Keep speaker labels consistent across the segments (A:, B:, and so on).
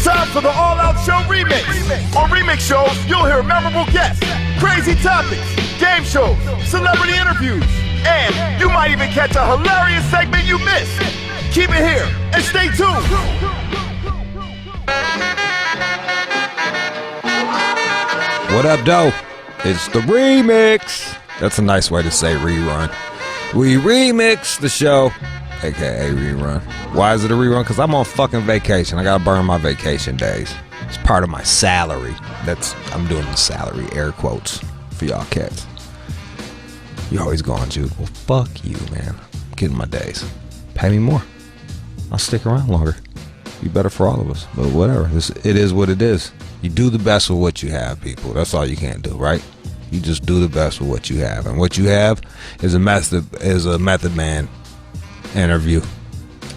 A: Time for the All Out Show Remix. On Remix shows, you'll hear memorable guests, crazy topics, game shows, celebrity interviews, and you might even catch a hilarious segment you missed. Keep it here and stay tuned.
B: What up, though? It's the remix. That's a nice way to say rerun. We remix the show, aka rerun. Why is it a rerun? Because I'm on fucking vacation. I gotta burn my vacation days. It's part of my salary. I'm doing the salary, air quotes, for y'all cats. You always going, Jude. Well, fuck you, man. I'm getting my days. Pay me more. I'll stick around longer. Be better for all of us. But whatever. It is what it is. You do the best with what you have, people. That's all you can do, right? You just do the best with what you have. And what you have is a Method Man interview.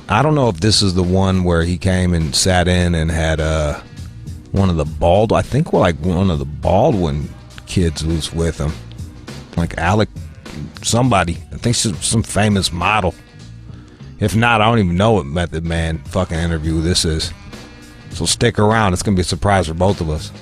B: I don't know if this is the one where he came and sat in and had one of the Baldwin kids was with him. Like Alec somebody. I think she's some famous model. If not, I don't even know what Method Man fucking interview this is. So stick around. It's going to be a surprise for both of us.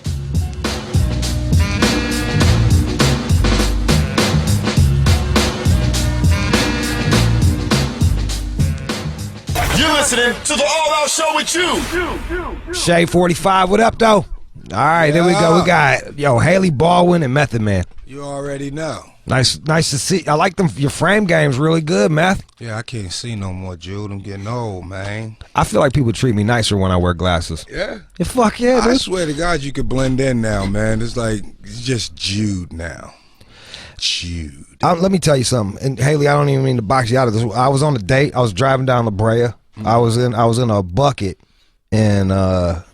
A: You're listening to the All Out Show with you.
B: Shay 45, what up, though? All right, there we go. We got, Hailey Baldwin and Method Man.
C: You already know.
B: Nice to see. I like them. Your frame game's really good, Meth.
C: Yeah, I can't see no more, Jude. I'm getting old, man.
B: I feel like people treat me nicer when I wear glasses.
C: Yeah?
B: Yeah, fuck yeah, dude.
C: I swear to God, you could blend in now, man. It's just Jude now. Jude.
B: Let me tell you something. And Hailey, I don't even mean to box you out of this. I was on a date. I was driving down La Brea. Mm-hmm. I was in a bucket and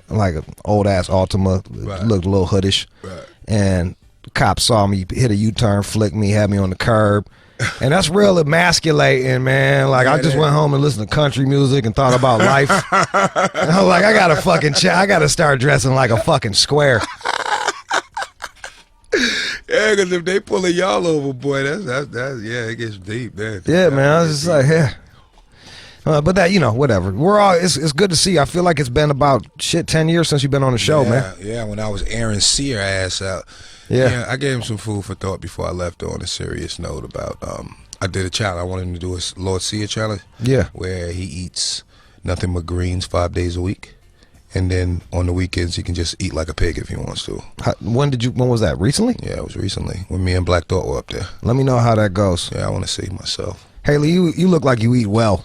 B: like an old ass Altima. Right. Looked a little hoodish. Right. And the cop saw me, hit a U-turn, flicked me, had me on the curb. And that's real emasculating, man. Like, I just went home and listened to country music and thought about life. And I was like, I gotta start dressing like a fucking square.
C: Yeah, because if they pulling y'all over, boy, that's it gets deep, man.
B: Yeah, man. I was just like, yeah. But that, whatever. It's good to see. I feel like it's been about 10 years since you've been on the show, man.
C: Yeah, when I was airing Seer ass out. Yeah, I gave him some food for thought before I left on a serious note about, I did a challenge. I wanted him to do a Lord Seer challenge. Yeah. Where he eats nothing but greens 5 days a week. And then on the weekends, he can just eat like a pig if he wants to.
B: When was that? Recently?
C: Yeah, it was recently when me and Black Thought were up there.
B: Let me know how that goes.
C: Yeah, I want to see myself.
B: Hailey, you look like you eat well.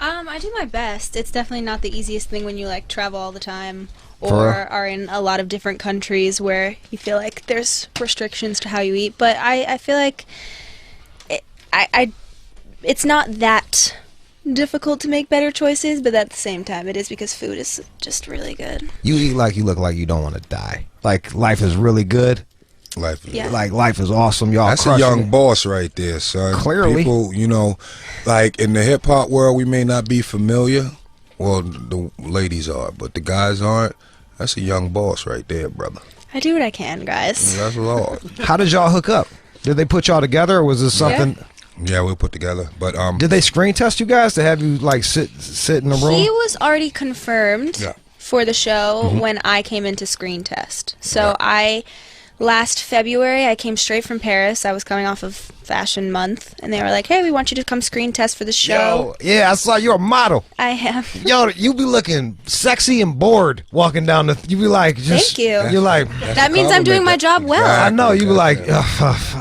D: I do my best. It's definitely not the easiest thing when you travel all the time or are in a lot of different countries where you feel like there's restrictions to how you eat. But I feel like it's not that difficult to make better choices, but at the same time it is because food is just really good. You
B: eat like you look like you don't want to die. Like life is really good. Life is awesome. Y'all
C: That's a young boss right there, son.
B: Clearly.
C: People, like in the hip hop world, we may not be familiar. Well, the ladies are, but the guys aren't. That's a young boss right there, brother.
D: I do what I can, guys.
C: That's Lord.
B: How did y'all hook up? Did they put y'all together, or was this something?
C: Yeah, we put together. But
B: did they screen test you guys to have you sit in the room?
D: He was already confirmed for the show when I came into screen test. So last February, I came straight from Paris. I was coming off of Fashion Month, and they were like, "Hey, we want you to come screen test for the show."
B: Yo, yeah, I saw you're a model.
D: I am.
B: Yo, you be looking sexy and bored walking down the. You be like,
D: thank you.
B: You're like,
D: that means I'm doing my job well.
B: I know. You be like,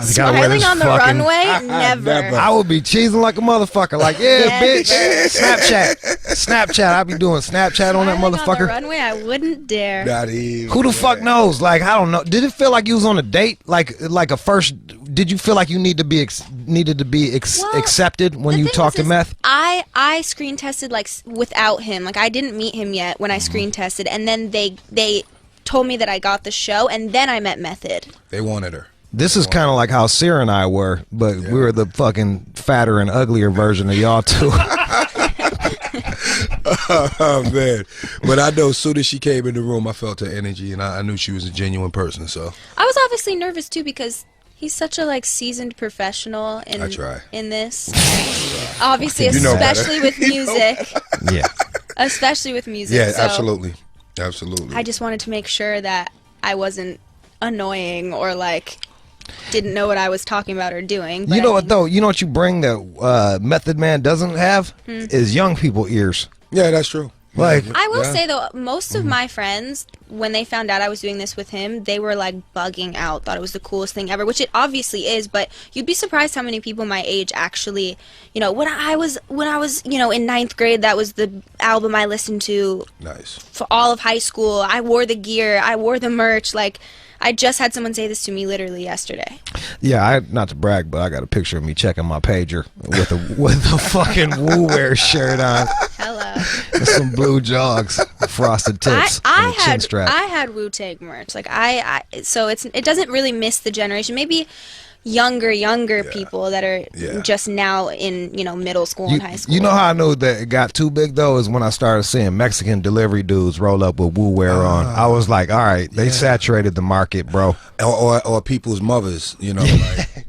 D: smiling on the runway, never.
B: I would be cheesing like a motherfucker. Like, yeah, bitch. Snapchat. I be doing Snapchat on that motherfucker.
D: On the runway, I wouldn't dare.
C: Not even.
B: Who the fuck knows? Like, I don't know. Did it feel like you was on a date? Like a first? Did you feel like you needed to be accepted when you talked to Meth?
D: I screen tested without him. Like I didn't meet him yet when I screen tested, and then they told me that I got the show, and then I met Method.
C: They wanted her.
B: This is kind of like how Seer and I were, but we were the fucking fatter and uglier version of y'all two.
C: Oh man! But I know as soon as she came in the room, I felt her energy, and I knew she was a genuine person. So
D: I was obviously nervous too because he's such a seasoned professional in this. Obviously, especially with music.
B: Yeah.
D: Especially with music.
C: Yeah, absolutely. Absolutely.
D: I just wanted to make sure that I wasn't annoying or like didn't know what I was talking about or doing.
E: You know what though? You know what you bring that Method Man doesn't have is young people ears.
C: Yeah, that's true.
E: Like
D: I will say though, most of my friends, when they found out I was doing this with him, they were like bugging out, thought it was the coolest thing ever, which it obviously is. But you'd be surprised how many people my age actually, you know, when I was, you know, in 9th grade, that was the album I listened to.
C: Nice.
D: For all of high school. I wore the gear, I wore the merch. Like, I just had someone say this to me literally yesterday.
E: Yeah, not to brag, but I got a picture of me checking my pager with a fucking Woo Wear shirt on.
D: Hello.
E: With some blue jogs, frosted tips, and a chin strap.
D: I had Wu-Tang merch. Like so it doesn't really miss the generation. Maybe younger people that are just now in, you know, middle school and high school.
E: You know how I know that it got too big though is when I started seeing Mexican delivery dudes roll up with Woo Wear on. I was like, all right, they saturated the market, bro.
C: Or people's mothers, you know, like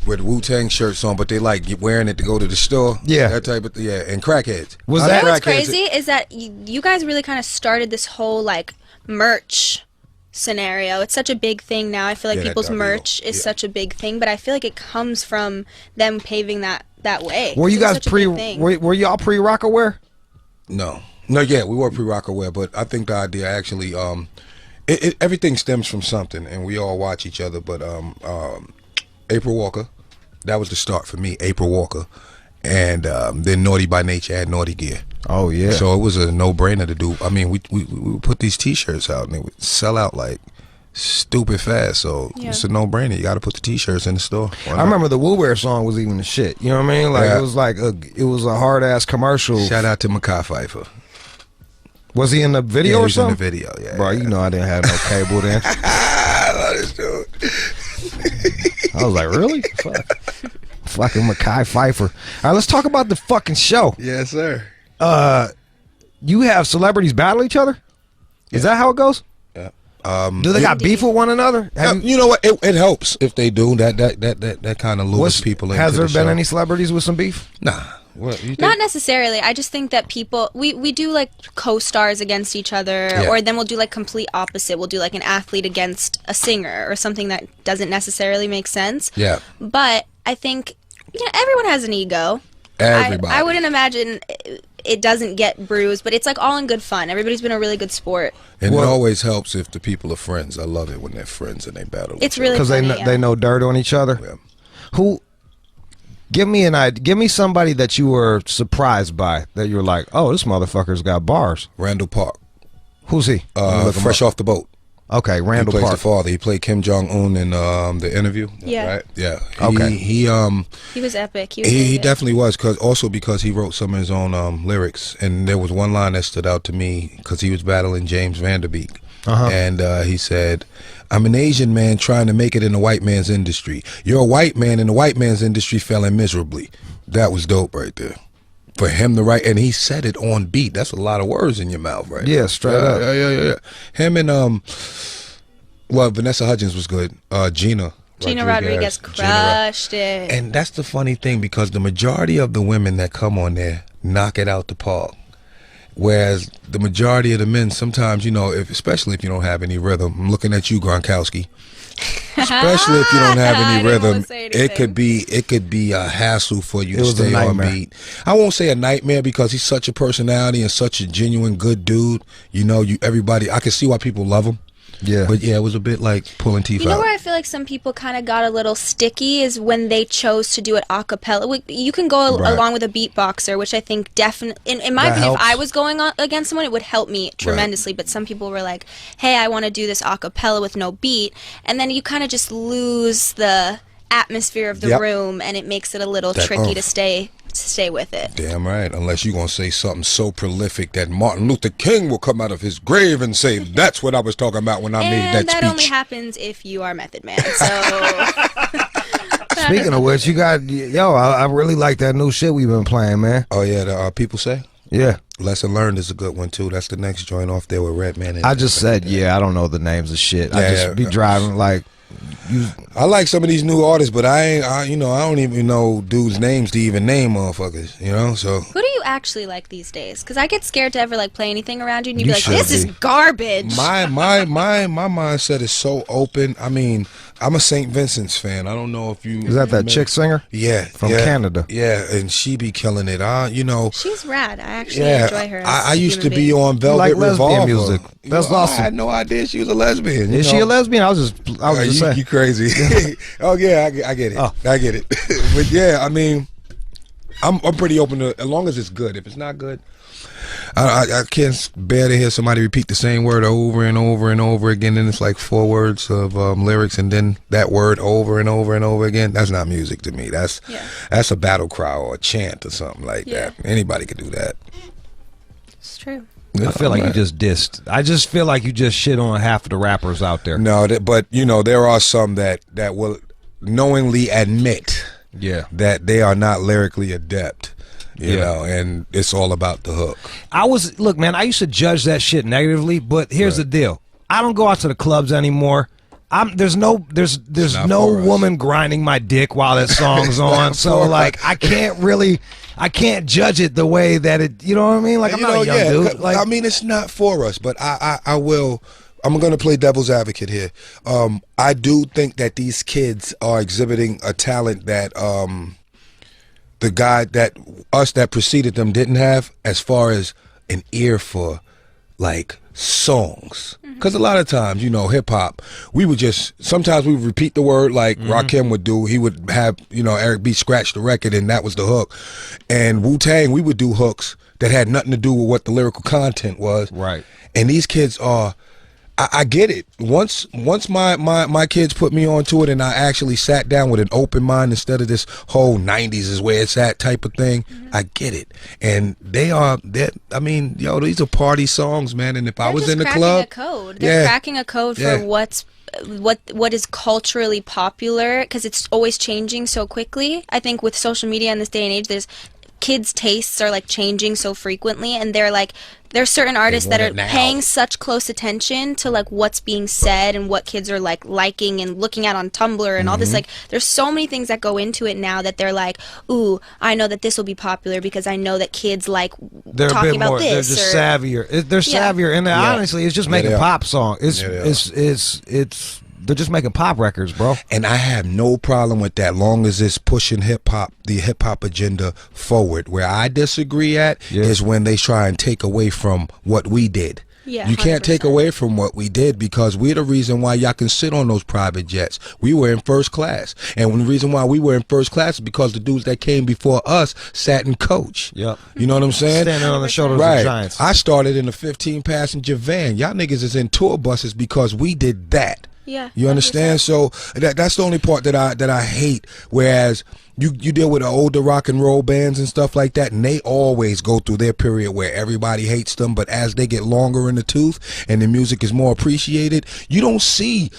C: with Wu-Tang shirts on, but they like wearing it to go to the store. Yeah, that type of and crackheads.
D: Was that what's crazy? Is that you guys really kind of started this whole like merch scenario. It's such a big thing now. I feel like people's merch is such a big thing, but I feel like it comes from them paving that way.
E: Were you guys were y'all pre-rock aware?
C: No, yeah, we were pre-rock aware, but I think the idea actually everything stems from something, and we all watch each other. But April Walker, that was the start for me. April Walker, and then Naughty by Nature had Naughty Gear.
E: Oh yeah.
C: So it was a no-brainer to do. I mean, we put these T-shirts out and they would sell out like stupid fast. So it's a no-brainer. You got to put the T-shirts in the store.
E: I remember the Woo Wear song was even the shit. You know what I mean? Like it was a hard ass commercial.
C: Shout out to Mekhi Phifer.
E: Was he in the video or something?
C: In the video, yeah.
E: Bro, you know I didn't have no cable then.
C: I love this dude.
E: I was like, really? Fucking Mekhi Phifer. All right, let's talk about the fucking show.
C: Yes, sir.
E: You have celebrities battle each other? Is that how it goes?
C: Yeah.
E: Do they got beef with one another?
C: You know what? It helps if they do. That kind of lures people into
E: Has there
C: the
E: been
C: show.
E: any celebrities with some beef?
C: Nah. What, you think?
D: Not necessarily. I just think that people we do like co-stars against each other, or then we'll do like complete opposite. We'll do like an athlete against a singer or something that doesn't necessarily make sense.
C: Yeah.
D: But I think everyone has an ego.
C: Everybody.
D: I wouldn't imagine it doesn't get bruised, but it's like all in good fun. Everybody's been a really good sport.
C: And it always helps if the people are friends. I love it when they're friends and they battle.
D: It's really
E: because they know dirt on each other.
C: Yeah.
E: Who? Give me an idea. Give me somebody that you were surprised by, that you were like, oh, this motherfucker's got bars.
C: Randall Park.
E: Who's he?
C: Fresh off the boat.
E: Okay, Randall
C: Park. He plays
E: Park.
C: the father. He played Kim Jong-un in The Interview.
D: Yeah.
C: Right? Yeah.
E: Okay.
D: He was epic.
C: He definitely was, because he wrote some of his own lyrics. And there was one line that stood out to me because he was battling James Vanderbeek. And he said, I'm an Asian man trying to make it in the white man's industry. You're a white man in the white man's industry failing miserably. That was dope right there. For him to write, and he said it on beat. That's a lot of words in your mouth, right?
E: Yeah, straight up.
C: Yeah. Him and Vanessa Hudgens was good. Gina
D: Rodriguez crushed it.
C: And that's the funny thing, because the majority of the women that come on there knock it out the park. Whereas the majority of the men, sometimes, especially if you don't have any rhythm. I'm looking at you, Gronkowski. Especially if you don't have any rhythm, it could be a hassle for you to stay on beat. I won't say a nightmare, because he's such a personality and such a genuine good dude. Everybody, I can see why people love him. Yeah. But yeah, it was a bit like pulling teeth out.
D: You know where I feel like some people kind of got a little sticky is when they chose to do it a cappella. You can go along with a beatboxer, which I think definitely, in my opinion, if I was going against someone, it would help me tremendously. But some people were like, hey, I want to do this a cappella with no beat. And then you kind of just lose the atmosphere of the room, and it makes it a little tricky to stay with it.
C: Damn right, unless you're going to say something so prolific that Martin Luther King will come out of his grave and say, that's what I was talking about when I made that speech.
D: And that only happens if you are Method Man, so...
E: Speaking of which, you got, I really like that new shit we've been playing, man.
C: Oh yeah, the People Say?
E: Yeah.
C: Lesson Learned is a good one too. That's the next joint off there with Redman.
E: I just said, I don't know the names of shit. I just be driving like...
C: I like some of these new artists, but I don't even know dudes' names to even name motherfuckers. You know, so
D: who do you actually like these days? Because I get scared to ever like play anything around you, and you'd be like, "This is garbage."
C: My mindset is so open. I mean, I'm a St. Vincent's fan. I don't know if you
E: is that chick singer?
C: Yeah,
E: from Canada.
C: Yeah, and she be killing it.
D: She's rad. I actually enjoy her.
C: I used to be on Velvet
E: Revolver music. That's awesome.
C: I had no idea she was a lesbian.
E: Is she a lesbian? I was just saying.
C: You crazy? Oh yeah, I get it. Oh. I get it. But yeah, I mean, I'm pretty open to as long as it's good. If it's not good, I can't bear to hear somebody repeat the same word over and over and over again. And it's like 4 words of lyrics, and then that word over and over and over again. That's not music to me. That's a battle cry or a chant or something like that. Anybody could do that.
D: It's true.
E: I feel like you just dissed. I just feel like you just shit on half of the rappers out there.
C: No, but there are some that will knowingly admit that they are not lyrically adept. You know, and it's all about the hook.
E: Look, man, I used to judge that shit negatively, but here's the deal. I don't go out to the clubs anymore. There's no woman grinding my dick while that song's on. So like I can't judge it the way that it, you know what I mean? Like I'm not a young dude. Like,
C: I mean, it's not for us, but I will. I'm going to play devil's advocate here. I do think that these kids are exhibiting a talent that the guy that preceded them didn't have, as far as an ear for like songs. Because a lot of times, hip hop, sometimes we would repeat the word like Rakim would do. He would have, Eric B. scratch the record and that was the hook. And Wu-Tang, we would do hooks that had nothing to do with what the lyrical content was.
E: Right.
C: And these kids are, I get it. Once my kids put me onto it and I actually sat down with an open mind instead of this whole 90s is where it's at type of thing, I get it. And these are party songs, man. And if I was in the club,
D: they're cracking a code for what is culturally popular, because it's always changing so quickly. I think with social media in this day and age, kids' tastes are like changing so frequently, and there's certain artists that are paying such close attention to like what's being said and what kids are like liking and looking at on Tumblr and all this. Like there's so many things that go into it now that they're like, ooh, I know that this will be popular because I know that kids like talking about this.
E: They're just savvier. They're savvier, and honestly, it's just making pop songs. They're just making pop records, bro.
C: And I have no problem with that, long as it's pushing the hip hop agenda forward. Where I disagree at is when they try and take away from what we did. Yeah, you can't 100%. Take away from what we did, because we're the reason why y'all can sit on those private jets. We were in first class. And the reason why we were in first class is because the dudes that came before us sat in coach.
E: Yep.
C: You know what I'm saying?
E: Standing on the shoulders of giants.
C: I started in a 15-passenger van. Y'all niggas is in tour buses because we did that.
D: Yeah,
C: you understand? 100%. So that's the only part that I hate. Whereas you deal with the older rock and roll bands and stuff like that, and they always go through their period where everybody hates them. But as they get longer in the tooth and the music is more appreciated, you don't see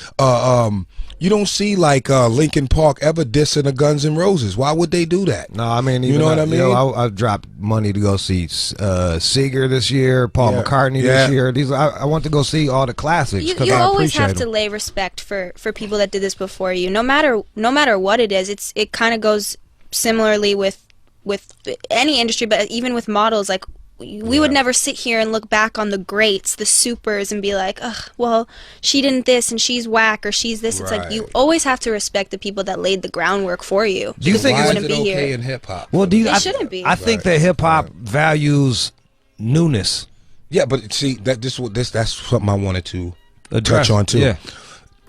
C: like Linkin Park ever dissing a Guns N' Roses. Why would they do that?
E: No, I mean,
C: you know what I mean.
E: I dropped money to go see Seeger this year, Paul McCartney this year. I want to go see all the classics.
D: You always have to lay respect for people that did this before you. No matter what it is, it kind of goes similarly with any industry, but even with models, like. We would never sit here and look back on the greats, the supers, and be like, ugh, well, she didn't this, and she's whack, or she's this. It's like, you always have to respect the people that laid the groundwork for you.
E: Do you think
C: why is it okay in hip hop?
E: Well,
D: it shouldn't be.
E: I think that hip hop values newness.
C: Yeah, but see, that's something I wanted to touch on too.
E: Yeah.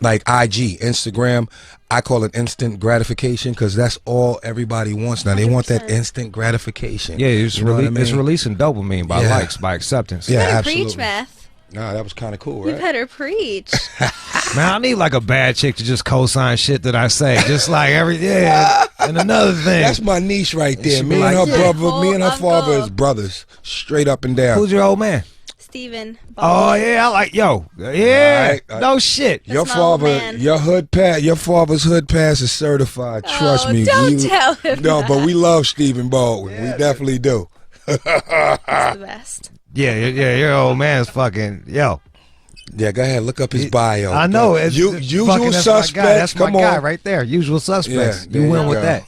C: Like IG, Instagram, I call it instant gratification, because that's all everybody wants now. They 100%. Want that instant gratification.
E: Yeah, it's releasing dopamine by likes, by acceptance.
D: You better preach, Meth.
C: Nah, that was kind of cool, right?
D: You better preach.
E: Man, I need like a bad chick to just co-sign shit that I say. Just like and another thing.
C: That's my niche right there. Me and her father is brothers, straight up and down.
E: Who's your old man?
D: Steven.
E: Oh yeah, right. No shit.
C: Your father, your father's hood pass is certified. Trust me.
D: Don't tell him.
C: No, but we love Stephen Baldwin. Yeah, we definitely do.
D: That's the best.
E: Yeah. Your old man's fucking
C: Yeah, go ahead. Look up his bio.
E: I know. It's
C: Usual Suspects.
E: That's my
C: Come
E: guy
C: on.
E: right there. Usual Suspects.
C: Yeah,
E: you win with that.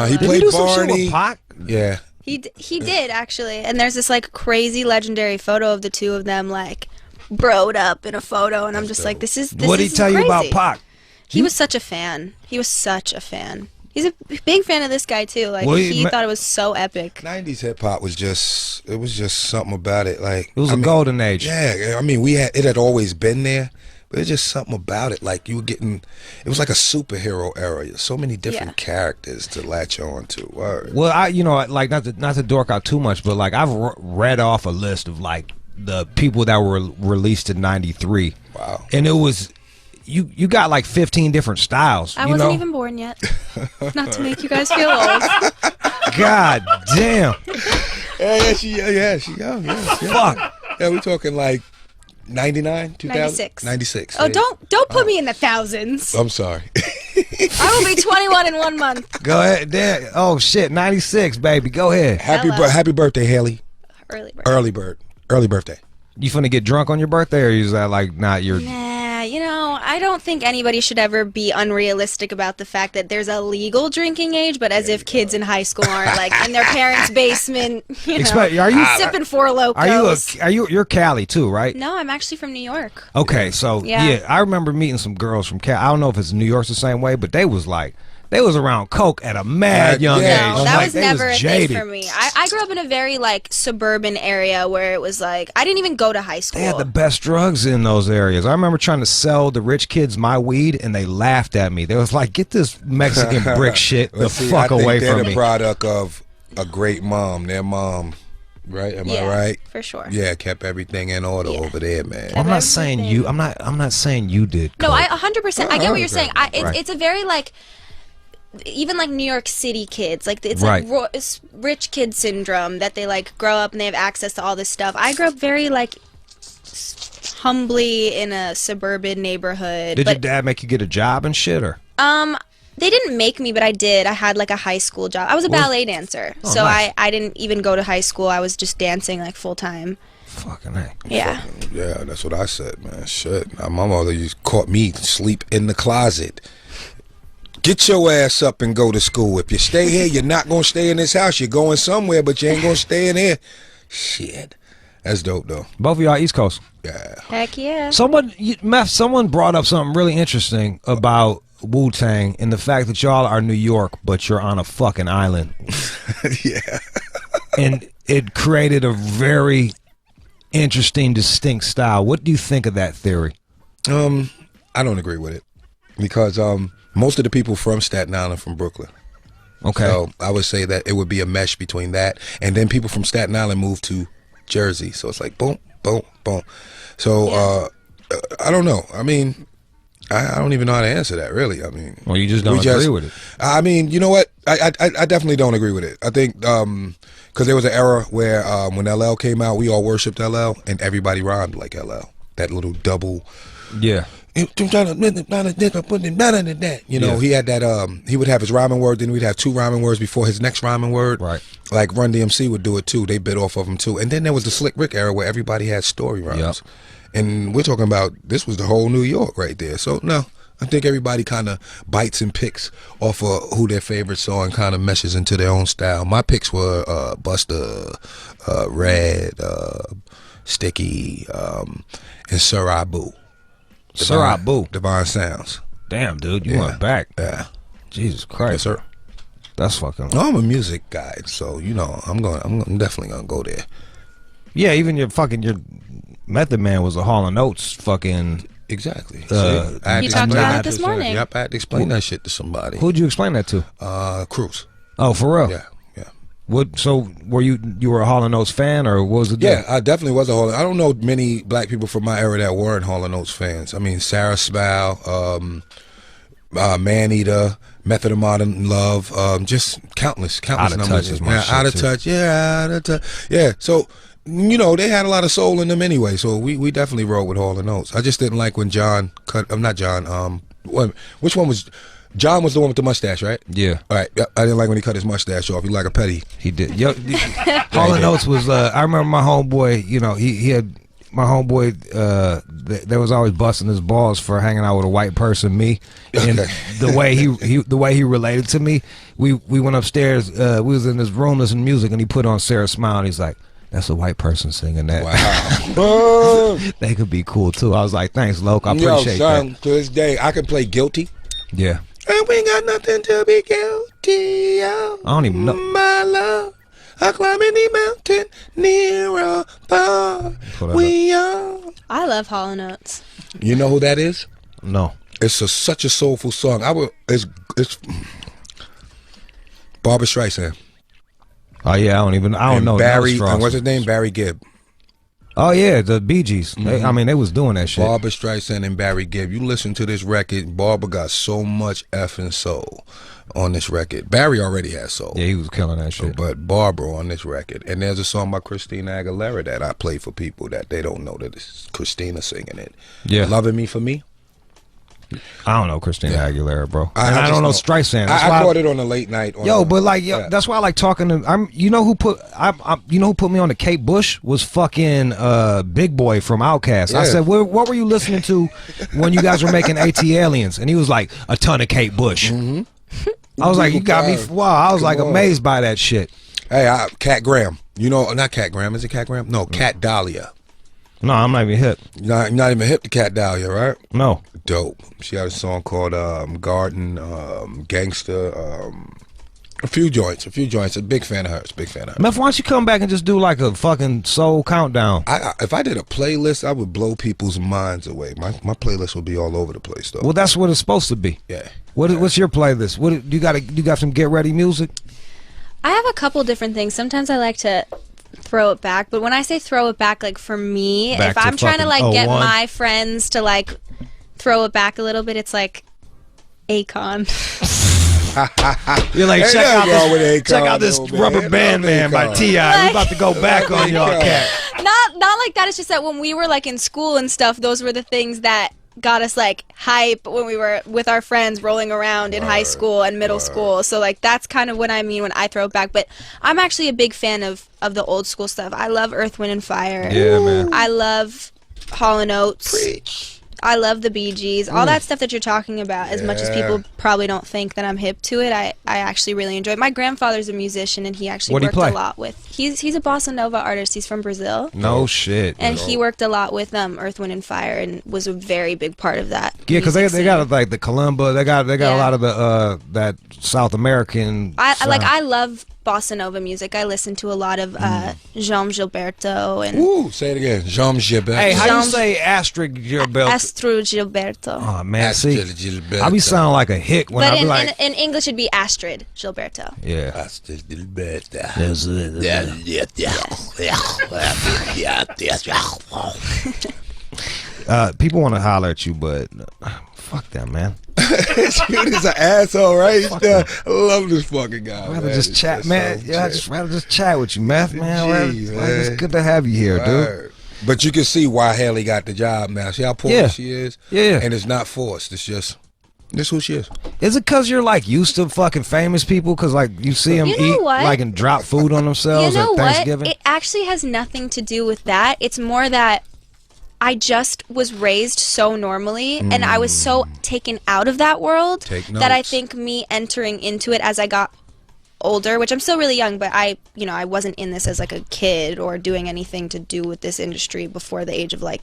C: He
E: Did
C: played
E: he do some
C: Barney.
E: shit with Pac?
C: Yeah.
D: He did actually, and there's this like crazy legendary photo of the two of them like broed up in a photo, and I'm just like, this is.
E: What did he tell you about Pac?
D: He was such a fan. He was such a fan. He's a big fan of this guy too. Like he thought it was so epic.
C: 90s hip hop was just something about it. Like
E: it was a golden age.
C: Yeah, I mean it had always been there, but it's just something about it. Like you were getting, it was like a superhero era. So many different characters to latch on to. Word.
E: Well, like not to dork out too much, but like I've read off a list of like the people that were released in '93.
C: Wow.
E: And it was. You got like 15 different styles.
D: I wasn't even born yet. Not to make you guys feel old.
E: God damn.
C: Yeah, she young. Yeah,
E: fuck.
C: Yeah, we're talking like 99, 2000?
D: 96. Oh, don't put me in the thousands.
C: I'm sorry.
D: I will be 21 in 1 month.
E: Go ahead. Damn. Oh shit, 96, baby. Go ahead.
C: Happy birthday, Haley. Early birthday.
E: You finna get drunk on your birthday, or is that like not your?
D: Nah, I don't think anybody should ever be unrealistic about the fact that there's a legal drinking age, but as if kids in high school aren't like in their parents' basement,
E: are you
D: sipping Four Locos?
E: You're Cali too, right?
D: No, I'm actually from New York.
E: Okay, so yeah, I remember meeting some girls from Cali. I don't know if it's New York the same way, but they was around coke at a mad young age.
D: No, that was never a thing for me. I grew up in a very like suburban area where it was like I didn't even go to high school.
E: They had the best drugs in those areas. I remember trying to sell the rich kids my weed, and they laughed at me. They was like, "Get this Mexican brick shit the fuck away from me."
C: They're the product of a great mom. Their mom, right? Am I right?
D: For sure.
C: Yeah, kept everything in order over there, man.
E: I'm not saying you. I'm not saying you did.
D: No, I 100%. I get what you're saying. It's a very like. Even like New York City kids, like it's like it's rich kid syndrome that they like grow up and they have access to all this stuff. I grew up very like humbly in a suburban neighborhood.
E: Did your dad make you get a job and shit, or?
D: They didn't make me, but I did. I had like a high school job. I was a ballet dancer, so nice. I didn't even go to high school. I was just dancing like full time.
E: Fucking A.
D: Yeah.
C: Yeah, that's what I said, man. Shit, my mother used caught me sleep in the closet. Get your ass up and go to school. If you stay here, you're not going to stay in this house. You're going somewhere, but you ain't going to stay in here. Shit. That's dope, though.
E: Both of y'all East Coast.
C: Yeah.
D: Heck yeah.
E: Someone brought up something really interesting about Wu-Tang and the fact that y'all are New York, but you're on a fucking island.
C: Yeah.
E: And it created a very interesting, distinct style. What do you think of that theory?
C: I don't agree with it. Because, most of the people from Staten Island are from Brooklyn.
E: Okay.
C: So I would say that it would be a mesh between that. And then people from Staten Island move to Jersey. So it's like boom, boom, boom. So I don't know. I mean, I don't even know how to answer that, really. I mean.
E: Well, you just don't agree with it.
C: I mean, you know what? I definitely don't agree with it. I think because there was an era where when LL came out, we all worshipped LL and everybody rhymed like LL. That little double.
E: Yeah.
C: You know, he had that he would have his rhyming word, then we'd have two rhyming words before his next rhyming word.
E: Right.
C: Like Run DMC would do it too. They bit off of him too. And then there was the Slick Rick era where everybody had story rhymes. Yep. And we're talking about this was the whole New York right there. So no, I think everybody kind of bites and picks off of who their favorite song and kind of meshes into their own style. My picks were Busta, Red, Sticky, and Sir Abu.
E: Sir Abu.
C: Divine Sounds.
E: Damn, dude, you went back.
C: Yeah.
E: Jesus Christ.
C: Yes, sir.
E: That's fucking.
C: No, I'm a music guy, so you know, I'm definitely gonna go there.
E: Yeah, even your Method Man was a Hall & Oates fucking.
C: Exactly.
D: You talked about it this morning.
C: Yep, I had to explain that shit to somebody.
E: Who'd you explain that to?
C: Cruz.
E: Oh, for real?
C: Yeah.
E: So were you were a Hall & Oates fan, or what was it?
C: Yeah, I definitely was a Hall. I don't know many black people from my era that weren't Hall & Oates fans. I mean, Sarah Spal, Maneater, Method Man Love, just countless
E: Out of
C: numbers.
E: Touch is my shit
C: Out of
E: too.
C: Touch, out of touch. Yeah, so you know they had a lot of soul in them anyway. So we definitely rolled with Hall & Oates. I just didn't like when John cut. Not John. Which one was? John was the one with the mustache, right?
E: Yeah.
C: All right. I didn't like when he cut his mustache off. He like a petty.
E: He did. Hall & Oates was. I remember my homeboy. You know, he had my homeboy, they was always busting his balls for hanging out with a white person, me, and the way he related to me. We went upstairs. We was in this room listening to music, and he put on Sarah Smile, and he's like, "That's a white person singing that."
C: Wow.
E: They could be cool too. I was like, "Thanks, Loke. I appreciate that."
C: To this day, I can play Guilty.
E: Yeah.
C: And we got nothing to be guilty of.
E: I don't even know.
C: My love, I climb any mountain near a bar. We are.
D: I love Hall & Oates.
C: You know who that is?
E: No.
C: It's such a soulful song. It's Barbra Streisand.
E: Oh yeah, I don't know.
C: Barry,
E: no
C: and what's his name? Barry Gibb.
E: Oh yeah, the Bee Gees. They was doing that shit.
C: Barbra Streisand and Barry Gibb. You listen to this record, Barbara got so much effing soul on this record. Barry already had soul.
E: Yeah, he was killing that shit.
C: But Barbara on this record. And there's a song by Christina Aguilera that I play for people that they don't know that it's Christina singing it.
E: Yeah.
C: Loving Me For Me.
E: I don't know Christina Aguilera, bro.
C: I
E: don't know Streisand.
C: I caught it on a late night.
E: That's why I like talking to. You know who put me on the Kate Bush was fucking Big Boy from Outkast.
C: Yeah.
E: I said, what were you listening to when you guys were making AT Aliens? And he was like, a ton of Kate Bush. I was like, you got me. Wow, I was like amazed by that shit.
C: Hey, Cat Graham. You know, not Cat Graham. Is it Cat Graham? No, Cat Dahlia.
E: No, I'm not even hip.
C: You're not even hip to Cat Dahlia, right?
E: No.
C: Dope. She had a song called Garden, Gangster, a few joints. A big fan of hers.
E: Meth, why don't you come back and just do like a fucking soul countdown?
C: If I did a playlist, I would blow people's minds away. My playlist would be all over the place, though.
E: Well, that's what it's supposed to be.
C: Yeah.
E: What's your playlist? You got some get ready music?
D: I have a couple different things. Sometimes I like to throw it back, but when I say throw it back, like for me, if I'm trying to like get my friends to like throw it back a little bit, it's like Akon.
E: You're like, check out this Rubber Band Man by T.I. We about to go back on y'all, cat.
D: Not like that. It's just that when we were like in school and stuff, those were the things that got us like hype when we were with our friends rolling around in high school and middle school. So like that's kind of what I mean when I throw it back. But I'm actually a big fan of the old school stuff. I love Earth, Wind and Fire.
E: Yeah, man.
D: I love Hall & Oates.
C: Preach.
D: I love the Bee Gees. All that stuff that you're talking about, as much as people probably don't think that I'm hip to it, I actually really enjoy it. My grandfather's a musician, and he actually worked a lot with... He's a bossa nova artist. He's from Brazil.
E: No shit.
D: And he worked a lot with Earth, Wind and Fire, and was a very big part of that.
E: Yeah, because they got like the kalimba. They got a lot of the that South American.
D: I love bossa nova music. I listen to a lot of João Gilberto and.
C: Ooh, say it again, João Gilberto.
E: Hey, how you say Astrid Gilberto?
D: Astrid Gilberto.
E: Oh man,
C: Gilberto.
E: I be sounding like a hick when I be like.
D: In English, it'd be Astrid Gilberto.
E: Yeah.
C: Astrid Gilberto.
E: People want to holler at you, but fuck that, man.
C: Jude is an asshole, right? I love this fucking guy.
E: I'd rather just chat, man. Yeah, I'd just rather just chat with you, Meth, man. It's good to have you here, dude.
C: But you can see why Hailey got the job now. See how poor she is?
E: Yeah.
C: And it's not forced. It's just, this who she is.
E: Is it because you're like used to fucking famous people? Because like you see them eat like and drop food on themselves at Thanksgiving?
D: It actually has nothing to do with that. It's more that I just was raised so normally, and I was so taken out of that world that I think me entering into it as I got older, which I'm still really young, but I wasn't in this as like a kid or doing anything to do with this industry before the age of like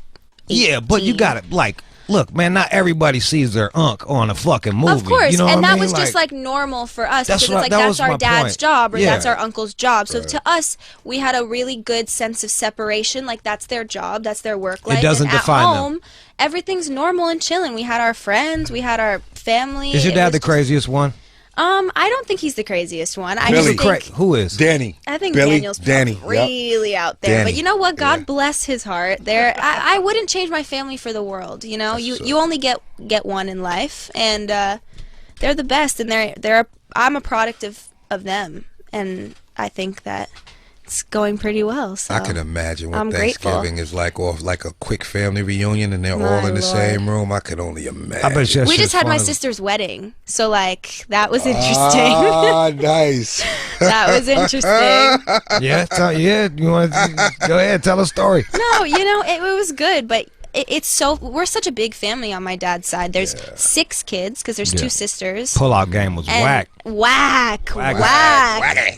D: 18.
E: Yeah, but you got it. Like, look, man, not everybody sees their unk on a fucking movie.
D: Of course,
E: you know
D: and
E: what I
D: that
E: mean?
D: was just like normal for us because it's like
E: that
D: that's our dad's
E: point.
D: job or that's our uncle's job. So to us, we had a really good sense of separation. Like that's their job, that's their work life.
E: It doesn't
D: and
E: define
D: at home,
E: them.
D: Everything's normal and chilling. We had our friends, we had our family.
E: Is your dad the craziest one?
D: I don't think he's the craziest one. I
C: Billy.
D: just think
E: Who is?
C: Danny.
D: I think
C: Billy,
D: Daniel's really out there.
C: Danny.
D: But you know what? God bless his heart. I wouldn't change my family for the world. You know, you only get one in life, and they're the best, and I'm a product of them, and I think that it's going pretty well. So
C: I can imagine what
D: I'm
C: Thanksgiving
D: grateful.
C: is like, or like a quick family reunion, and they're
D: My
C: all in the
D: Lord.
C: same room. I could only imagine.
E: I bet you that
D: We
E: shit's
D: just had my
E: fun.
D: sister's wedding, so like that was interesting.
C: Ah, nice.
D: That was interesting.
E: Yeah, you want to go ahead, tell a story.
D: No, it was good, but we're such a big family on my dad's side. There's 6 kids because there's 2 sisters.
E: Pull-out game was
D: And
E: whack.
D: Whack.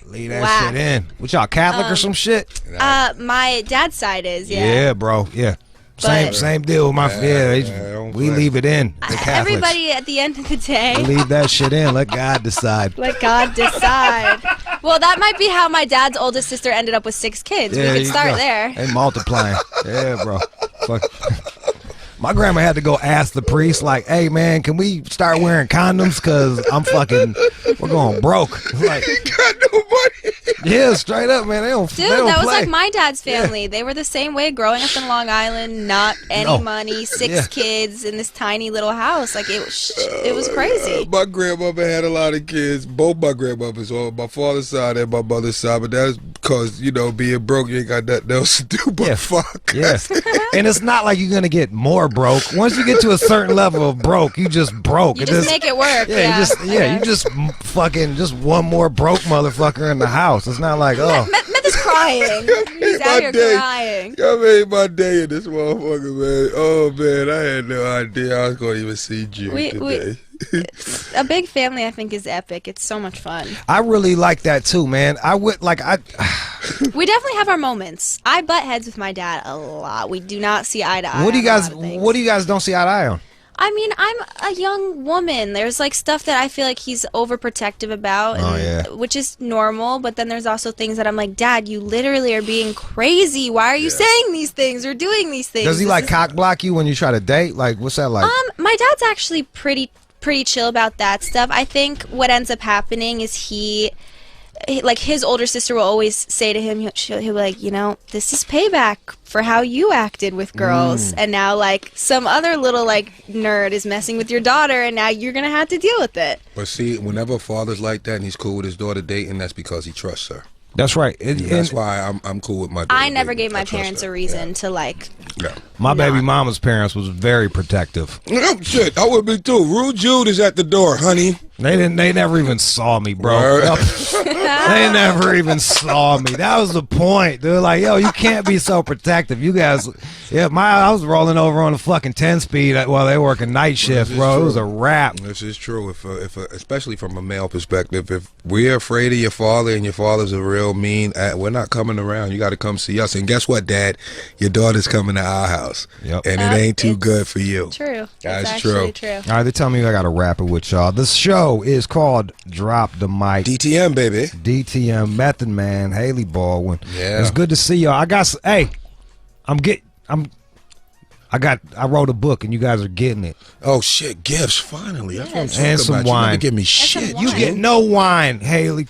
E: Leave that
D: Whack.
E: shit in. What y'all, Catholic or some shit?
D: My dad's side is, yeah.
E: Bro, yeah.
D: But-
E: Same deal with my we leave it in. The Catholics.
D: Everybody at the end of the day,
E: Leave that shit in. Let God decide.
D: let God decide. Well, that might be how my dad's oldest sister ended up with 6 kids. We could
E: you
D: start
E: go.
D: there.
E: They multiplying. Yeah, bro. Fuck. My grandma had to go ask the priest, like, "Hey, man, can we start wearing condoms? Cause we're going broke." Like,
C: Got no money.
E: yeah, straight up, man. They don't.
D: Dude,
E: they don't
D: that was
E: play.
D: like my dad's family. They were the same way, growing up in Long Island, not any
E: No.
D: money, 6
E: Yeah.
D: kids in this tiny little house. Like it was crazy.
C: My grandmother had a lot of kids. Both my grandmothers, on my father's side and my mother's side, but that's because being broke, you ain't got nothing else to do but fuck.
E: Yeah. And it's not like you're gonna get more broke. Once you get to a certain level of broke, you just broke.
D: You just make it work.
E: Yeah, you just fucking just one more broke motherfucker in the house. It's not like, oh,
D: Meth is crying. He's out here crying.
C: Y'all made my day in this motherfucker, man. Oh, man, I had no idea I was going to even see Jude today.
D: A big family, I think, is epic. It's so much fun.
E: I really like that too, man.
D: We definitely have our moments. I butt heads with my dad a lot. We do not see eye to eye.
E: What do you
D: on a
E: guys?
D: lot of things.
E: What do you guys don't see eye to eye on?
D: I mean, I'm a young woman. There's like stuff that I feel like he's overprotective about, which is normal. But then there's also things that I'm like, Dad, you literally are being crazy. Why are you saying these things or doing these things?
E: Does he like cock block you when you try to date? Like, what's that like?
D: My dad's actually pretty chill about that stuff. I think what ends up happening is he like his older sister will always say to him, he'll be like, this is payback for how you acted with girls, and now like some other little like nerd is messing with your daughter, and now you're gonna have to deal with it.
C: But see, whenever a father's like that and he's cool with his daughter dating, that's because he trusts her.
E: That's right.
C: That's why I'm cool with my daughter.
D: I never gave my parents a reason to like.
C: Yeah.
E: My baby mama's parents was very protective.
C: Oh, shit, I would be too. Rude Jude is at the door, honey.
E: They never even saw me, bro. They never even saw me. That was the point. They're like, yo, you can't be so protective. You guys, I was rolling over on a fucking 10-speed while they were working night shift, bro.
C: True.
E: It was a wrap.
C: This is true. If especially from a male perspective, if we're afraid of your father and your father's a real mean, we're not coming around. You got to come see us. And guess what, Dad? Your daughter's coming to our house.
E: Yep.
C: And it ain't too good for you.
D: True.
C: That's
D: actually
C: true.
E: All right, they tell me I got to wrap it with y'all. This show is called Drop the Mic.
C: DTM, baby.
E: DTM, Method Man, Hailey Baldwin.
C: Yeah.
E: It's good to see y'all. I wrote a book and you guys are getting it.
C: Oh shit, gifts finally. That's what I'm talking
E: And some
C: about. You
E: wine.
C: never give me shit.
D: some
E: You
D: wine.
E: get no wine, Hailey.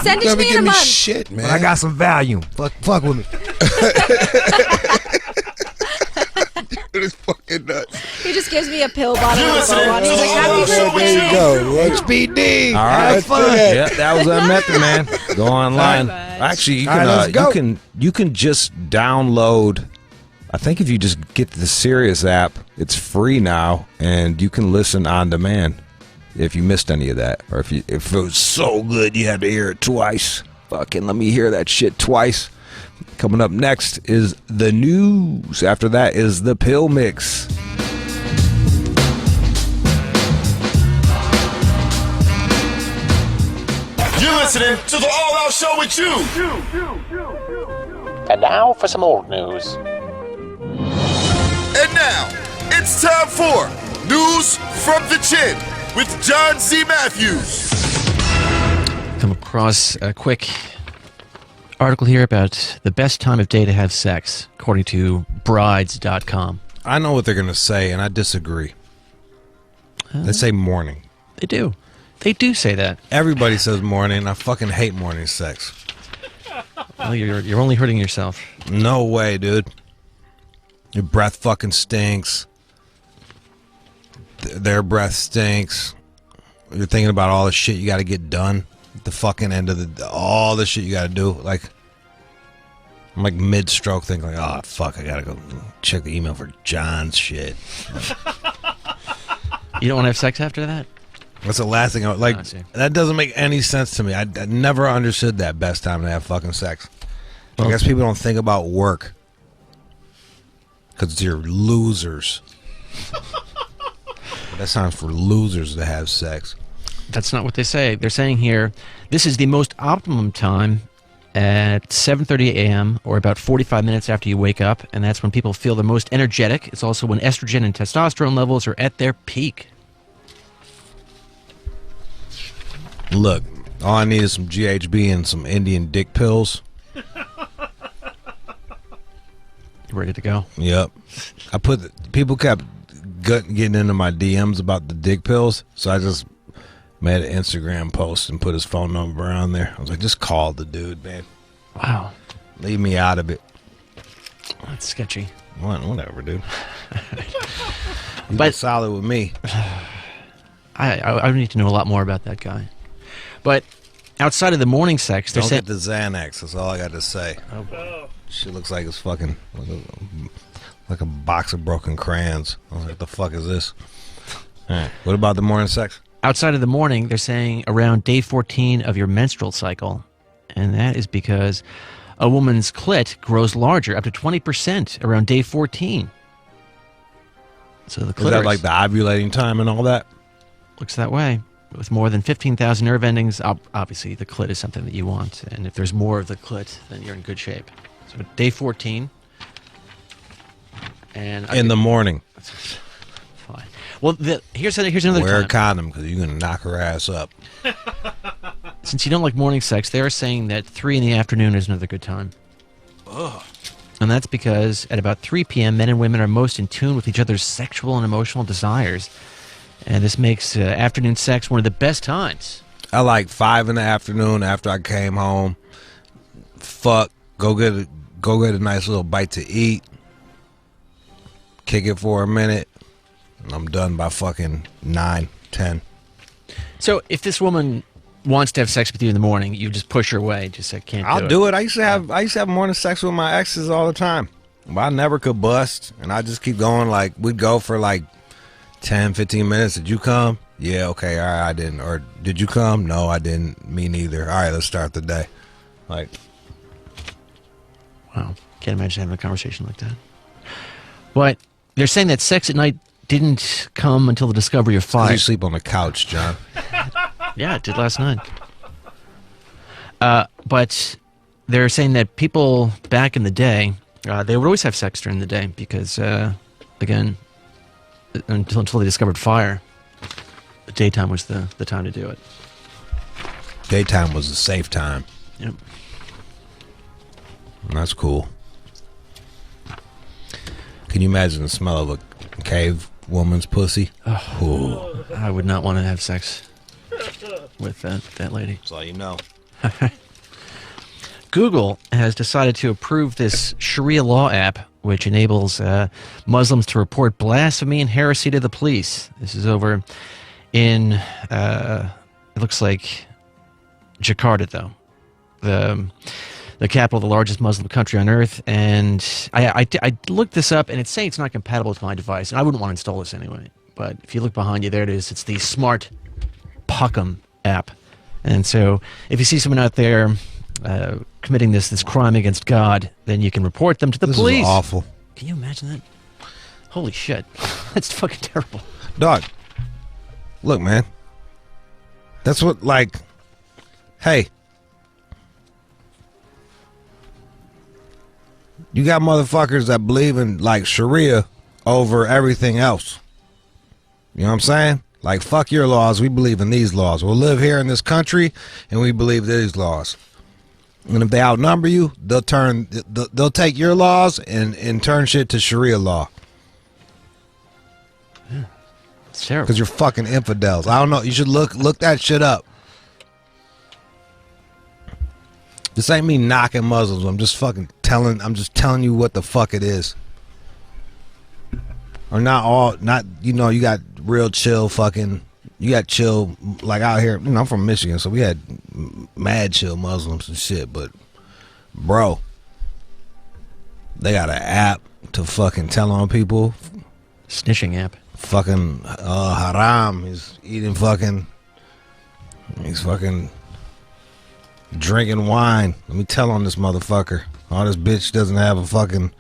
D: Send it
C: You
D: to
C: never
D: me in a
C: give me
D: month.
C: shit, man.
E: But I got some value. Fuck with me.
C: It's fucking nuts.
D: He just gives me a pill bottle.
A: You're
D: with a
A: listening
D: bow on it.
A: to
D: He's
A: the
D: like, happy
A: All-Out Show
D: birthday.
C: There you go.
E: HBD.
B: All right.
E: Have fun.
B: Yeah, that was Method Man. Go online.
D: much.
B: Actually, you
E: All right,
B: can
E: let's go.
B: you can just download. I think if you just get the Sirius app, it's free now, and you can listen on demand if you missed any of that, or if it was so good you had to hear it twice. Fucking let me hear that shit twice. Coming up next is the news. After that is the pill mix.
A: You're listening to the All Out Show with you.
F: And now for some old news.
A: And now, it's time for News from the Chin with John C. Matthews.
G: Come across a quick article here about the best time of day to have sex, according to brides.com.
B: I know what they're gonna say, and I disagree. They say morning.
G: They do. They do say that.
B: Everybody says morning. I fucking hate morning sex.
G: Well, you're only hurting yourself.
B: No way, dude. Your breath fucking stinks. Their breath stinks. You're thinking about all the shit you got to get done at the fucking end of all the shit you got to do. Like,
E: I'm like mid-stroke thinking, like, oh, fuck, I gotta go check the email for John's shit.
G: You don't want to have sex after that?
E: That's the last thing that doesn't make any sense to me. I never understood that best time to have fucking sex. I guess people don't think about work because you're losers. That sounds for losers to have sex.
G: That's not what they say. They're saying here, this is the most optimum time at 7:30 a.m. or about 45 minutes after you wake up, and that's when people feel the most energetic. It's also when estrogen and testosterone levels are at their peak.
E: Look, all I need is some GHB and some Indian dick pills.
G: Ready to go.
E: Yep. People kept getting into my DMs about the dick pills, so I just made an Instagram post and put his phone number on there. I was like, just call the dude, man.
G: Wow.
E: Leave me out of it.
G: That's sketchy.
E: Whatever, dude. But solid with me.
G: I need to know a lot more about that guy. But outside of the morning sex, they're saying...
E: Don't get the Xanax. That's all I got to say.
G: Oh.
E: Shit looks like it's fucking... Like a box of broken crayons. I was like, what the fuck is this? All right. What about the morning sex?
G: Outside of the morning, they're saying around day 14 of your menstrual cycle. And that is because a woman's clit grows larger, up to 20% around day 14. So the clitoris...
E: Is that like the ovulating time and all that?
G: Looks that way. With more than 15,000 nerve endings, obviously the clit is something that you want. And if there's more of the clit, then you're in good shape. So day 14. And
E: in the morning.
G: Fine. Well, here's another
E: Wear
G: time.
E: a condom because you're going to knock her ass up.
G: Since you don't like morning sex, they're saying that 3 in the afternoon is another good time.
E: Ugh.
G: And that's because at about 3 p.m., men and women are most in tune with each other's sexual and emotional desires. And this makes afternoon sex one of the best times.
E: I like 5 in the afternoon after I came home. Fuck. Go get a nice little bite to eat. Kick it for a minute. And I'm done by fucking 9, 10.
G: So if this woman wants to have sex with you in the morning, you just push her away. Just say, can't
E: I'll do it. I used to have morning sex with my exes all the time. But I never could bust. And I just keep going. Like, we'd go for like 10, 15 minutes. Did you come? Yeah, okay, all right, I didn't. Or did you come? No, I didn't. Me neither. All right, let's start the day. Like,
G: wow, can't imagine having a conversation like that. But they're saying that sex at night didn't come until the discovery of fire.
E: You sleep on the couch, John.
G: Yeah, I did last night. But they're saying that people back in the day, they would always have sex during the day because, again, until they discovered fire, the daytime was the time to do it.
E: Daytime was the safe time.
G: Yep.
E: That's cool. Can you imagine the smell of a cave woman's pussy?
G: Oh, I would not want to have sex with that lady.
E: That's all you know.
G: Google has decided to approve this Sharia law app, which enables Muslims to report blasphemy and heresy to the police. This is over in, it looks like Jakarta, though. The capital of the largest Muslim country on earth. And I looked this up, and it's saying it's not compatible with my device. And I wouldn't want to install this anyway. But if you look behind you, there it is. It's the Smart Puckham app. And so if you see someone out there committing this crime against God, then you can report them to the police.
E: This is awful.
G: Can you imagine that? Holy shit. That's fucking terrible.
E: Dog, look, man. That's what, like, hey. You got motherfuckers that believe in, like, Sharia over everything else. You know what I'm saying? Like, fuck your laws. We believe in these laws. We'll live here in this country, and we believe these laws. And if they outnumber you, they'll take your laws and turn shit to Sharia law.
G: Yeah, it's terrible.
E: Because you're fucking infidels. I don't know. You should look that shit up. This ain't me knocking Muslims. I'm just telling you what the fuck it is. Or you got real chill fucking, you got chill, like out here, I'm from Michigan, so we had mad chill Muslims and shit, but bro, They got an app to fucking tell on people.
G: Snitching app.
E: Fucking haram. He's eating fucking. He's fucking drinking wine. Let me tell on this motherfucker. Oh, this bitch doesn't have a fucking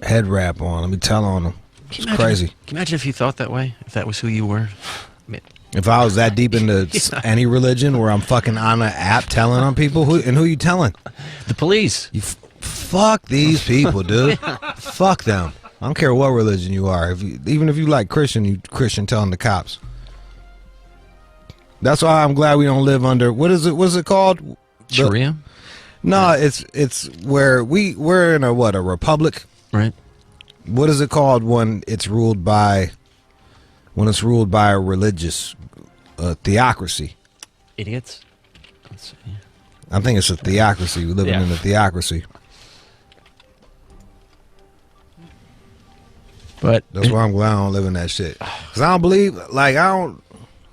E: head wrap on. Let me tell on him. It's crazy.
G: Can you imagine if you thought that way? If that was who you were? I mean,
E: if I was that deep into any religion where I'm fucking on an app telling on people, who you telling?
G: The police.
E: You fuck these people, dude. Fuck them. I don't care what religion you are. Even if you like Christian, you Christian telling the cops. That's why I'm glad we don't live under what's it called?
G: Sharia?
E: No, it's where we're in a republic.
G: Right.
E: What is it called when it's ruled by a religious theocracy?
G: Idiots.
E: I think it's a theocracy. We're living in a theocracy.
G: But
E: that's why I'm glad I don't live in that shit. Cause I don't believe, like I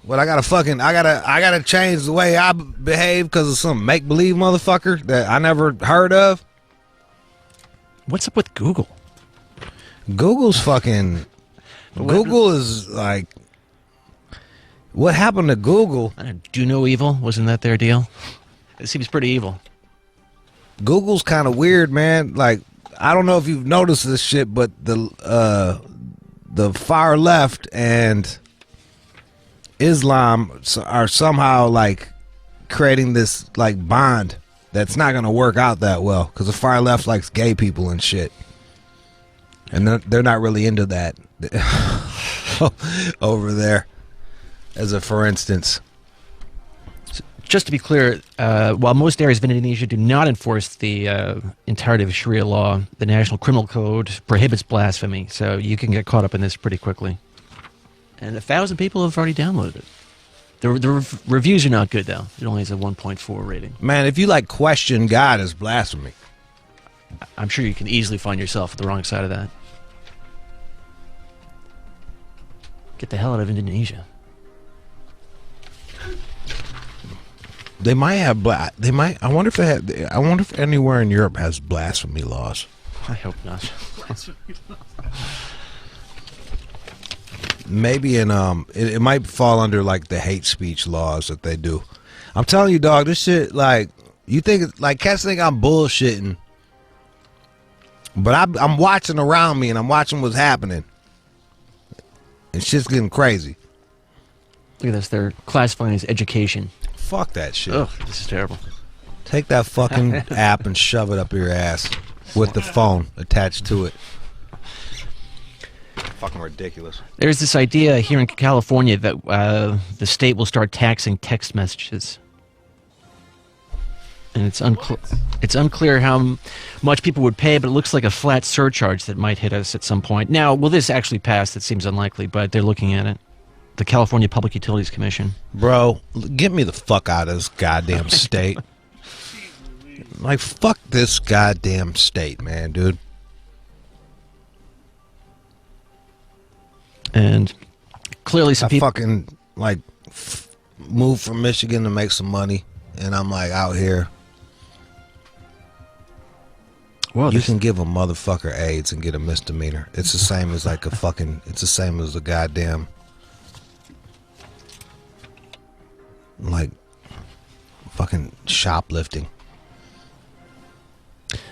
E: gotta change the way I behave because of some make believe motherfucker that I never heard of.
G: What's up with Google?
E: Google's fucking. Google is like. What happened to Google?
G: Do no evil? Wasn't that their deal? It seems pretty evil.
E: Google's kind of weird, man. Like, I don't know if you've noticed this shit, but the far left and Islam are somehow like creating this like bond that's not gonna work out that well because the far left likes gay people and shit, and they're not really into that over there. As a for instance.
G: Just to be clear, while most areas of Indonesia do not enforce the entirety of Sharia law, the National Criminal Code prohibits blasphemy, so you can get caught up in this pretty quickly. And 1,000 people have already downloaded it. The reviews are not good, though. It only has a 1.4 rating.
E: Man, if you like question God as blasphemy.
G: I'm sure you can easily find yourself at the wrong side of that. Get the hell out of Indonesia.
E: They might have I wonder if anywhere in Europe has blasphemy laws.
G: I hope not.
E: Maybe in it might fall under like the hate speech laws that they do. I'm telling you, dog, this shit like you think like cats think I'm bullshitting, but I'm watching around me and I'm watching what's happening, and shit's getting crazy.
G: Look at this. They're classifying as education.
E: Fuck that shit.
G: Ugh, this is terrible.
E: Take that fucking app and shove it up your ass with the phone attached to it. Fucking ridiculous.
G: There's this idea here in California that the state will start taxing text messages. And it's unclear how much people would pay, but it looks like a flat surcharge that might hit us at some point. Now, will this actually pass? It seems unlikely, but they're looking at it. The California Public Utilities Commission.
E: Bro, get me the fuck out of this goddamn state. Like, fuck this goddamn state, man, dude.
G: And clearly some people
E: fucking, like, moved from Michigan to make some money, and I'm, like, out here. Well, you can give a motherfucker AIDS and get a misdemeanor. It's the same as, like, it's the same as a goddamn... like fucking shoplifting.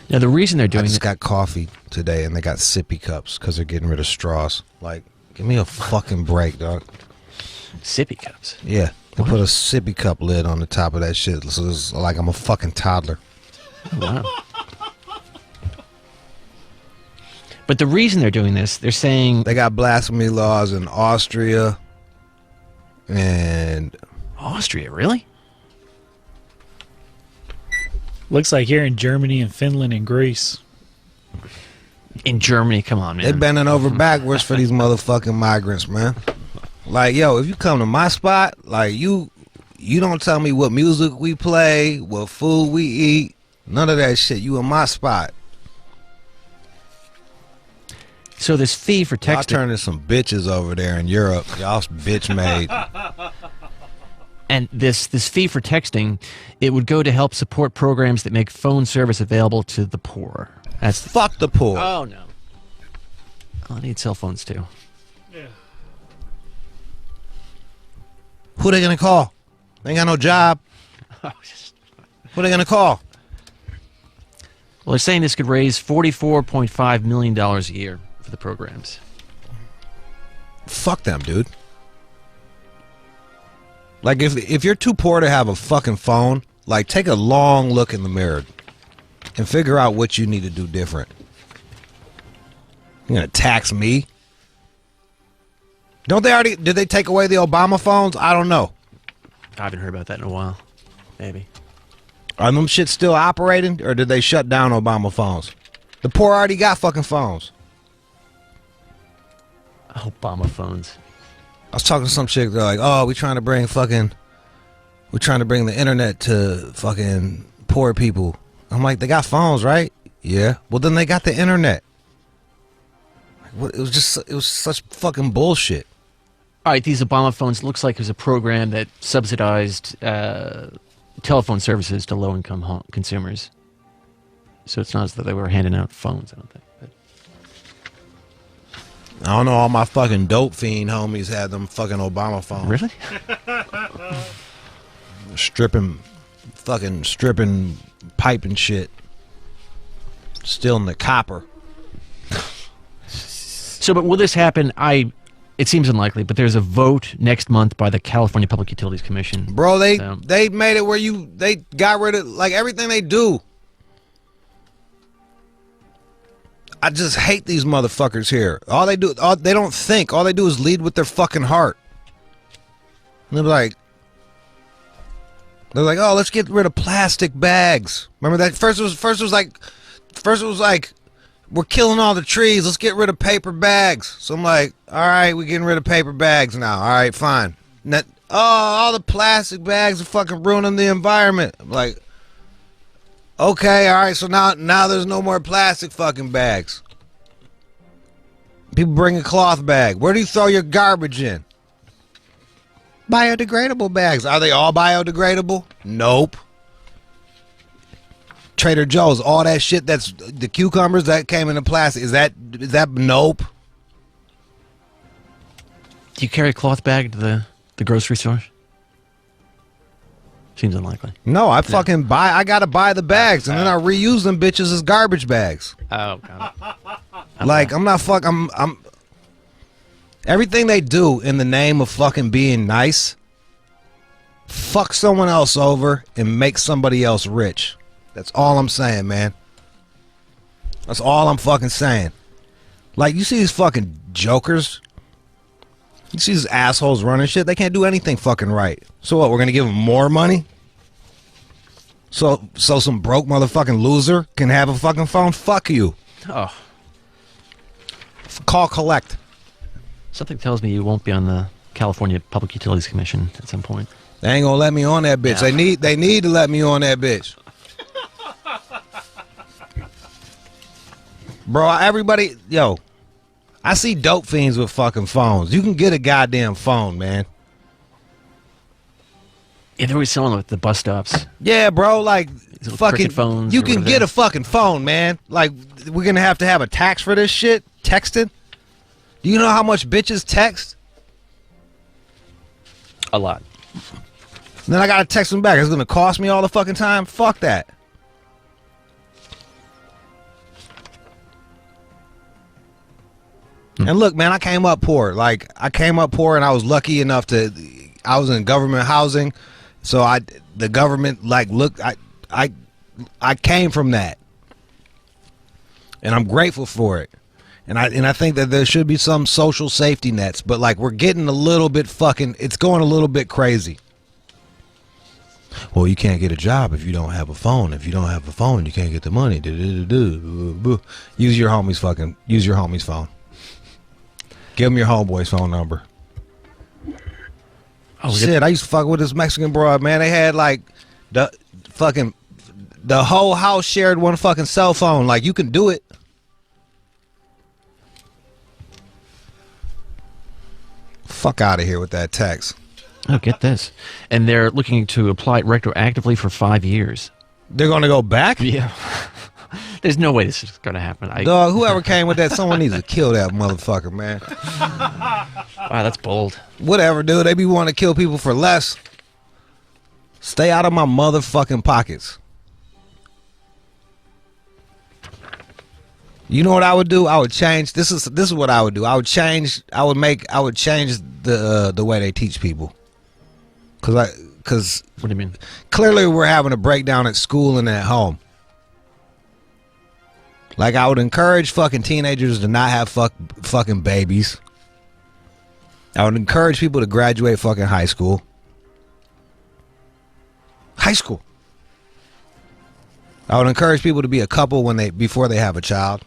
G: Now the reason they're doing
E: I just got coffee today and they got sippy cups because they're getting rid of straws. Like, give me a fucking break, dog.
G: Sippy cups?
E: Yeah. They put a sippy cup lid on the top of that shit. So it's like I'm a fucking toddler.
G: Wow. But the reason they're doing this, they're saying...
E: They got blasphemy laws in Austria and...
G: Austria, really?
H: Looks like here in Germany and Finland and Greece.
G: In Germany, come on, man.
E: They bending over backwards for these motherfucking migrants, man. Like, yo, if you come to my spot, like you don't tell me what music we play, what food we eat, none of that shit. You in my spot.
G: So this fee for texting...
E: Y'all turning some bitches over there in Europe. Y'all's bitch made.
G: And this fee for texting, it would go to help support programs that make phone service available to the poor.
E: Fuck the poor.
G: Oh, no. I need cell phones, too.
E: Who they gonna call? They ain't got no job. Who they gonna call?
G: Well, they're saying this could raise $44.5 million a year for the programs.
E: Fuck them, dude. Like, if you're too poor to have a fucking phone, like, take a long look in the mirror and figure out what you need to do different. You're gonna tax me? Don't they already? Did they take away the Obama phones? I don't know.
G: I haven't heard about that in a while. Maybe.
E: Are them shit still operating, or did they shut down Obama phones? The poor already got fucking phones.
G: Obama phones.
E: I was talking to some chick. They're like, "Oh, we're trying to bring the internet to fucking poor people." I'm like, "They got phones, right?" Yeah. Well, then they got the internet. It was such fucking bullshit.
G: All right, these Obama phones, looks like it was a program that subsidized telephone services to low-income consumers. So it's not as though they were handing out phones, I don't think. But.
E: I don't know, all my fucking dope fiend homies had them fucking Obama phones.
G: Really?
E: stripping pipe and shit. Stealing the copper.
G: So, but will this happen? It seems unlikely, but there's a vote next month by the California Public Utilities Commission.
E: Bro, they made it where they got rid of, like, everything they do. I just hate these motherfuckers here. They don't think. All they do is lead with their fucking heart. And they're like, oh, let's get rid of plastic bags. Remember that? First it was like, we're killing all the trees. Let's get rid of paper bags. So I'm like, all right, we're getting rid of paper bags now. All right, fine. All the plastic bags are fucking ruining the environment. I'm like, okay, all right, so now there's no more plastic fucking bags. People bring a cloth bag. Where do you throw your garbage in? Biodegradable bags. Are they all biodegradable? Nope. Trader Joe's, all that shit, that's the cucumbers that came in the plastic. Is that nope?
G: Do you carry a cloth bag to the grocery store? Seems unlikely.
E: No, I gotta buy the bags and then I reuse them bitches as garbage bags.
G: Oh, God.
E: Like, I'm everything they do in the name of fucking being nice, fuck someone else over and make somebody else rich. That's all I'm saying, man. That's all I'm fucking saying. Like, you see these fucking jokers? You see these assholes running shit? They can't do anything fucking right. So what, we're gonna give them more money? So some broke motherfucking loser can have a fucking phone? Fuck you.
G: Oh.
E: Call collect.
G: Something tells me you won't be on the California Public Utilities Commission at some point.
E: They ain't gonna let me on that bitch. Yeah. They need to let me on that bitch. Bro, everybody, I see dope fiends with fucking phones. You can get a goddamn phone, man.
G: Yeah, they're always selling them at the bus stops.
E: Yeah, bro, like, fucking
G: phones.
E: You can get a fucking phone, man. Like, we're gonna have to have a tax for this shit? Texting? Do you know how much bitches text?
G: A lot.
E: And then I gotta text them back. It's gonna cost me all the fucking time? Fuck that. And look, man, I came up poor. Like, I came up poor and I was lucky enough I was in government housing. So the government, like, look, I came from that. And I'm grateful for it. And I think that there should be some social safety nets, but like, we're getting a little bit it's going a little bit crazy. Well, you can't get a job if you don't have a phone. If you don't have a phone, you can't get the money. Use your homie's phone. Give him your homeboy's phone number. Oh, shit, I used to fuck with this Mexican broad, man. They had like the whole house shared one fucking cell phone. Like, you can do it. Fuck out of here with that tax.
G: Oh, get this. And they're looking to apply it retroactively for 5 years.
E: They're going to go back?
G: Yeah. There's no way this is going to happen.
E: Dog, whoever came with that, someone needs to kill that motherfucker, man.
G: Wow, that's bold.
E: Whatever, dude. They be wanting to kill people for less. Stay out of my motherfucking pockets. You know what I would do? I would change. This is what I would do. I would change the way they teach people. Cause
G: what do you mean?
E: Clearly we're having a breakdown at school and at home. Like, I would encourage fucking teenagers to not have fucking babies. I would encourage people to graduate fucking high school. High school. I would encourage people to be a couple before they have a child.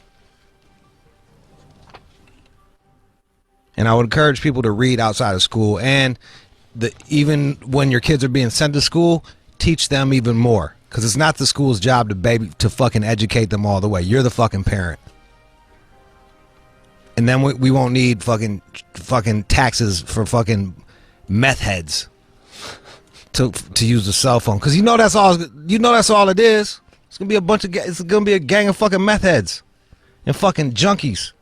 E: And I would encourage people to read outside of school, and even when your kids are being sent to school, teach them even more, because it's not the school's job to fucking educate them all the way. You're the fucking parent. And then we won't need fucking taxes for fucking meth heads to use the cell phone, because that's all it is. It's gonna be a gang of fucking meth heads and fucking junkies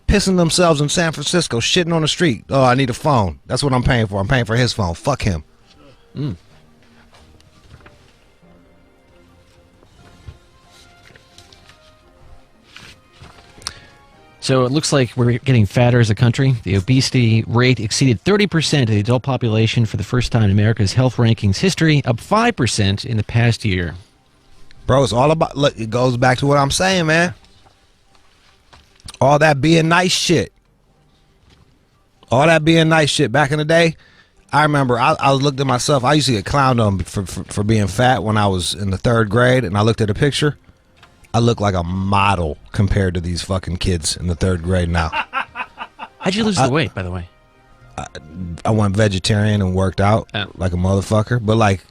E: pissing themselves in San Francisco, shitting on the street. Oh, I need a phone. That's what I'm paying for. I'm paying for his phone. Fuck him.
G: So it looks like we're getting fatter as a country. The obesity rate exceeded 30% of the adult population for the first time in America's health rankings history, up 5% in the past year.
E: Bro, it's all about, look, it goes back to what I'm saying, man. All that being nice shit. All that being nice shit. Back in the day, I remember I looked at myself. I used to get clowned on for being fat when I was in the 3rd grade, and I looked at a picture. I look like a model compared to these fucking kids in the 3rd grade now.
G: How'd you lose the weight, by the way?
E: I went vegetarian and worked out like a motherfucker. But like,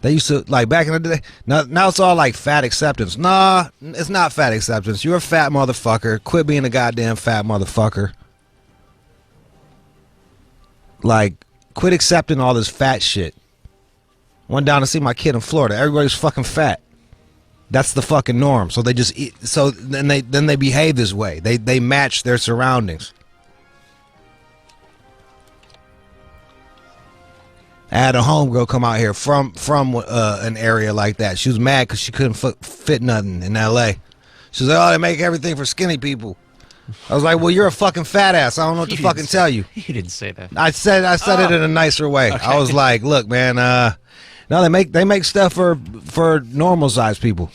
E: they used to, like, back in the day, now it's all like fat acceptance. Nah, it's not fat acceptance. You're a fat motherfucker. Quit being a goddamn fat motherfucker. Like, quit accepting all this fat shit. Went down to see my kid in Florida. Everybody's fucking fat. That's the fucking norm. So they just eat. So then they behave this way. They match their surroundings. I had a homegirl come out here from an area like that. She was mad because she couldn't fit nothing in L.A. She was like, "Oh, they make everything for skinny people." I was like, "Well, you're a fucking fat ass. I don't know what to fucking tell you."
G: You didn't say that.
E: I said it in a nicer way. Okay. I was like, "Look, man. No, they make stuff for normal sized people."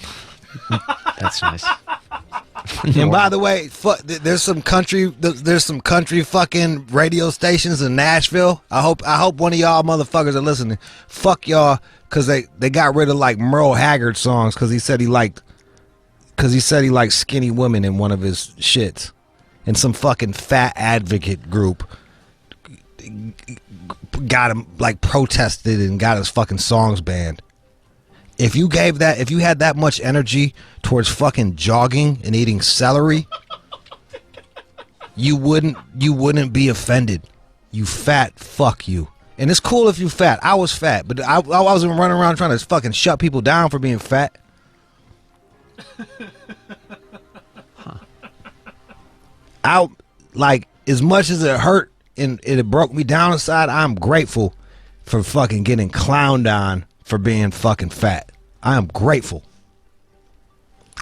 G: That's nice.
E: And by the way, there's some country fucking radio stations in Nashville. I hope one of y'all motherfuckers are listening. Fuck y'all, because they got rid of like Merle Haggard songs because he said he liked skinny women in one of his shits, and some fucking fat advocate group got him, like, protested and got his fucking songs banned. If you had that much energy towards fucking jogging and eating celery, you wouldn't be offended. You fat fuck you. And it's cool if you fat. I was fat, but I wasn't running around trying to fucking shut people down for being fat. Like, as much as it hurt and it broke me down inside, I'm grateful for fucking getting clowned on for being fucking fat. I am grateful.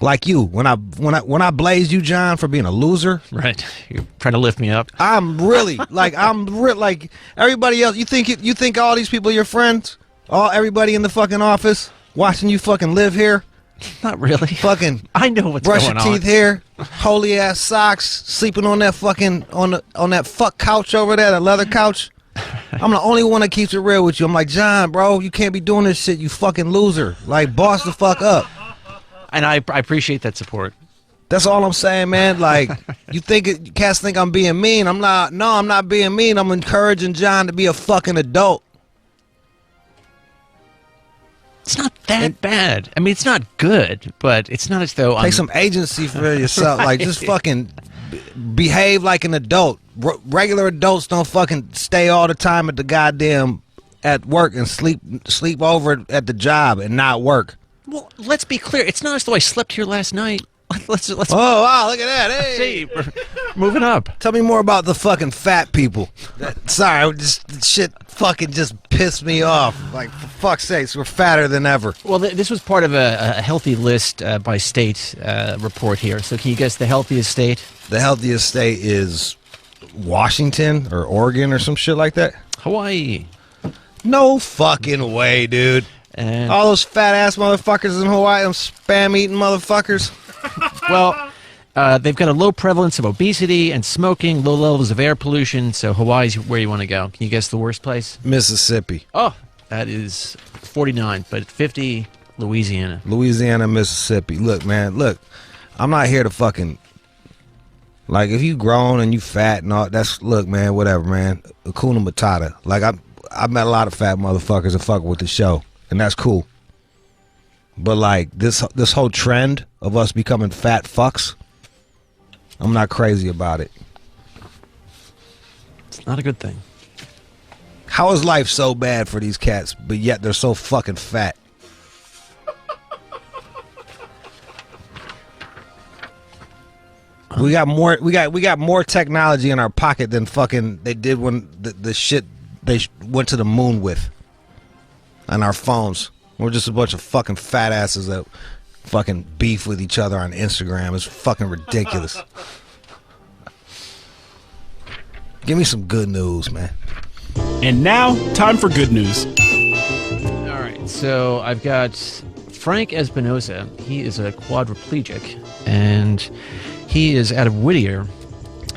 E: Like you, when I blazed you, John, for being a loser.
G: Right. You're trying to lift me up.
E: I'm really like everybody else. You think all these people are your friends? Everybody in the fucking office watching you fucking live here?
G: Not really.
E: Fucking
G: I know what's going on.
E: Brush your teeth here, holy ass socks, sleeping on that fucking on that fuck couch over there, that leather couch. I'm the only one that keeps it real with you. I'm like, John, bro, you can't be doing this shit, you fucking loser. Like, boss the fuck up.
G: And I appreciate that support.
E: That's all I'm saying, man. Like, you cats think I'm being mean. I'm not. No, I'm not being mean. I'm encouraging John to be a fucking adult.
G: It's not that bad. I mean, it's not good, but it's not as though
E: take some agency for yourself. Right. Like, just fucking behave like an adult. Regular adults don't fucking stay all the time at work and sleep over at the job and not work.
G: Well, let's be clear. It's not as though I slept here last night. Let's.
E: Oh wow! Look at that! Hey,
G: See, we're moving up.
E: tell me more about the fucking fat people. Sorry, shit fucking just pissed me off. Like for fuck's sakes, we're fatter than ever.
G: Well, this was part of a healthy list by state report here. So can you guess the healthiest state?
E: The healthiest state is Washington or Oregon or some shit like that.
G: Hawaii.
E: No fucking way, dude.
G: And
E: All those fat ass motherfuckers in Hawaii, them spam eating motherfuckers.
G: well, they've got a low prevalence of obesity and smoking, low levels of air pollution. So Hawaii's where you want to go. Can you guess the worst place?
E: Mississippi.
G: Oh, that is 49, but 50, Louisiana.
E: Louisiana, Mississippi. Look, man, look. I'm not here to fucking like if you grown and you fat and all that's look, man, whatever, man. Hakuna Matata. Like I met a lot of fat motherfuckers that fuck with the show. And that's cool. But like this whole trend of us becoming fat fucks, I'm not crazy about it.
G: It's not a good thing.
E: How is life so bad for these cats, but yet they're so fucking fat? We got more technology in our pocket than fucking they did when the shit they went to the moon with. On our phones. We're just a bunch of fucking fat asses that fucking beef with each other on Instagram. It's fucking ridiculous. Give me some good news, man.
I: And now, time for good news.
G: All right, so I've got Frank Espinoza. He is a quadriplegic, and he is out of Whittier.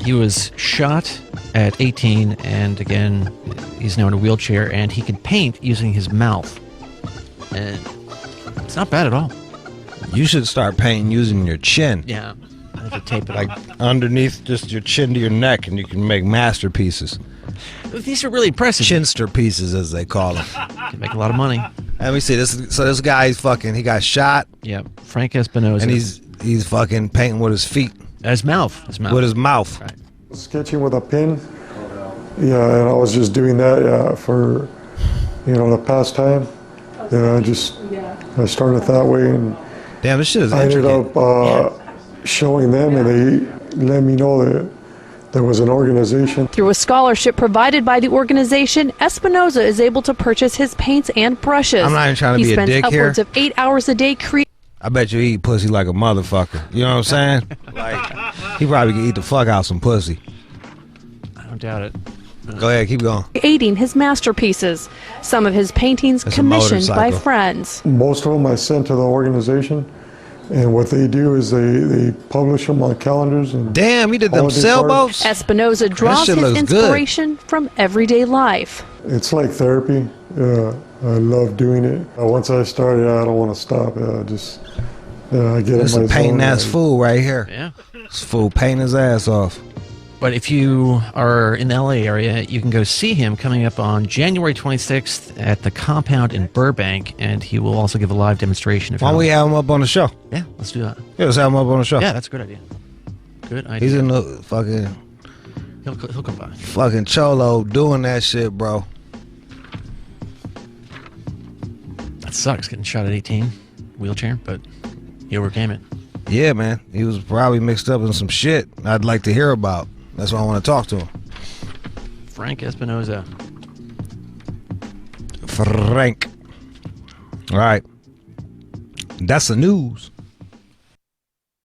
G: He was shot at 18, and again, he's now in a wheelchair, and he can paint using his mouth. And it's not bad at all.
E: You should start painting using your chin.
G: Yeah, I have to tape it
E: Like
G: on.
E: underneath just your chin to your neck, and you can make masterpieces.
G: These are really impressive.
E: Chinster pieces, as they call them.
G: Can make a lot of money.
E: Let me see. This guy's fucking. He got shot,
G: Yeah, Frank Espinoza.
E: and he's fucking painting with his feet,
G: his mouth.
E: with his mouth.
G: Right.
J: Sketching with a pen. Yeah, and I was just doing that for, the pastime. Yeah, I started that way, and
E: Damn, this shit is
J: I ended
E: intricate.
J: up showing them, and they let me know that there was an organization.
K: Through a scholarship provided by the organization, Espinoza is able to purchase his paints and brushes.
E: I'm not even trying to
K: he
E: be a
K: spends
E: dick here.
K: upwards of 8 hours a day creating.
E: I bet you he eat pussy like a motherfucker. You know what I'm saying? Like, he probably could eat the fuck out some pussy.
G: I don't doubt it.
E: Go ahead, keep going.
K: Creating his masterpieces. Some of his paintings
E: That's a
K: commissioned by
E: motorcycle.
K: friends.
J: Most of them I sent to the organization, and what they do is they publish them on calendars. And
E: Damn, he did them
J: holiday
E: sailboats?
K: Espinoza draws
E: shit
K: his
E: looks good.
K: inspiration from everyday life.
J: It's like therapy. I love doing it. Once I started, I don't want to stop. I get
E: This
J: in my
E: is a painting
J: zone.
E: ass fool right here.
G: Yeah.
E: This fool painting his ass off.
G: But if you are in the LA area, you can go see him coming up on January 26th at the Compound in Burbank, and he will also give a live demonstration.
E: Why don't we have him up on the show?
G: Yeah, let's do that.
E: Yeah, let's have him up on the show.
G: Yeah, that's a good idea. Good idea.
E: He's in the fucking
G: He'll come by.
E: fucking cholo doing that shit, bro.
G: That sucks, getting shot at 18, wheelchair, but he overcame it.
E: Yeah, man. He was probably mixed up in some shit I'd like to hear about. That's why I want to talk to him.
G: Frank Espinoza.
E: Frank. All right. That's the news.